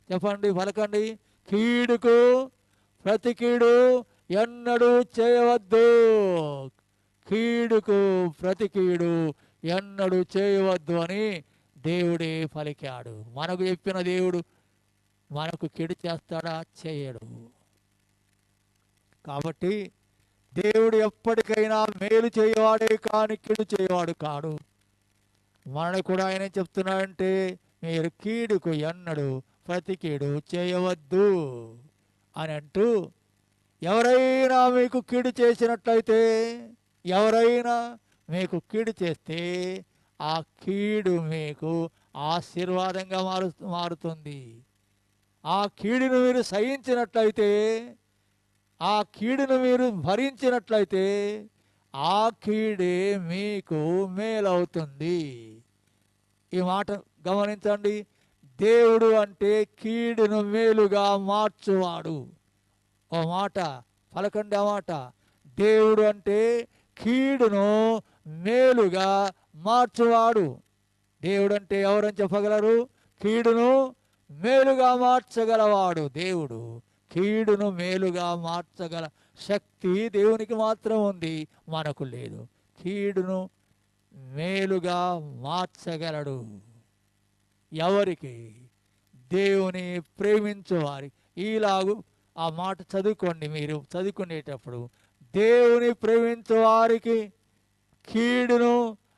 చెప్పండి, పలకండి. కీడుకు ప్రతి కీడు ఎన్నడూ చేయవద్దు. కీడుకు ప్రతి కీడు ఎన్నడూ చేయవద్దు అని దేవుడే పలికాడు. మనకు చెప్పిన దేవుడు మనకు కీడు చేస్తాడా? చేయడు. కాబట్టి దేవుడు ఎప్పటికైనా మేలు చేయవాడే కానీ కీడు చేయవాడు కాడు. మనకు కూడా ఆయన చెప్తున్నాడంటే, మీరు కీడుకు ఎన్నడూ ప్రతి కీడు చేయవద్దు అని అంటూ, ఎవరైనా మీకు కీడు చేసినట్లయితే, ఎవరైనా మీకు కీడు చేస్తే ఆ కీడు మీకు ఆశీర్వాదంగా మారుతుంది. ఆ కీడును మీరు సహించినట్లయితే, ఆ కీడును మీరు భరించినట్లయితే ఆ కీడే మీకు మేలవుతుంది. ఈ మాట గమనించండి. దేవుడు అంటే కీడును మేలుగా మార్చువాడు. ఓ మాట పలకండి, ఆ మాట. దేవుడు అంటే కీడును మేలుగా మార్చువాడు. దేవుడు అంటే ఎవరని చెప్పగలరు? కీడును మేలుగా మార్చగలవాడు దేవుడు. కీడును మేలుగా మార్చగల శక్తి దేవునికి మాత్రం ఉంది, మనకు లేదు. కీడును మేలుగా మార్చగలడు. ఎవరికి? దేవుని ప్రేమించేవారికి. ఈలాగు ఆ మాట చదువుకోండి. మీరు చదువుకునేటప్పుడు, దేవుని ప్రేమించేవారికి కీడును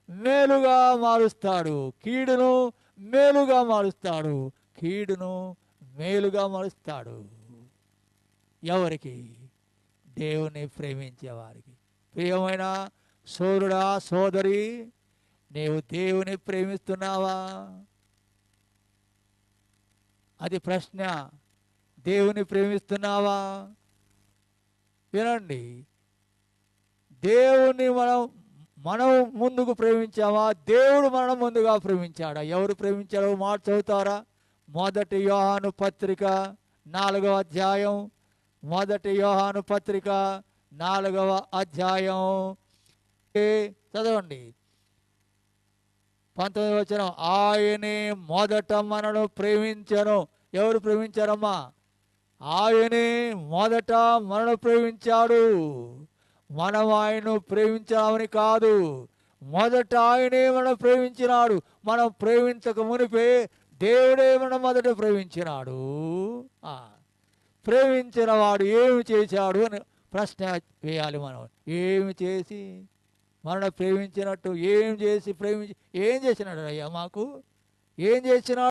మేలుగా మారుస్తాడు. కీడును మేలుగా మారుస్తాడు. కీడును మేలుగా మారుస్తాడు. ఎవరికి? దేవుని ప్రేమించేవారికి. ప్రియమైన సోదరుడా, సోదరి, నీవు దేవుని ప్రేమిస్తున్నావా? అది ప్రశ్న. దేవుని ప్రేమిస్తున్నావా? వినండి, దేవుని మనం ముందుకు ప్రేమించామా? దేవుడు మనం ముందుగా ప్రేమించాడా? ఎవరు ప్రేమించారో మాట చదువుతారా? 1 యోహాను పత్రిక 4వ అధ్యాయం. 1 యోహాను పత్రిక 4వ అధ్యాయం చదవండి. 19వ వచనం. ఆయనే మొదట మనను ప్రేమించెను. ఎవరు ప్రేమించారమ్మా? ఆయనే మొదట మనను ప్రేమించాడు. మనం ఆయన్ను ప్రేమించామని కాదు, మొదట ఆయనే మనం ప్రేమించినాడు. మనం ప్రేమించక మునిపే దేవుడే మనం మొదట ప్రేమించినాడు. ప్రేమించిన వాడు ఏమి చేశాడు అని ప్రశ్న వేయాలి మనం. ఏమి చేసి మనల్ని ప్రేమించినట్టు, ఏం చేసి ప్రేమించి, ఏం చేసినాడు అయ్యా మాకు? ఏం చేసినాడు?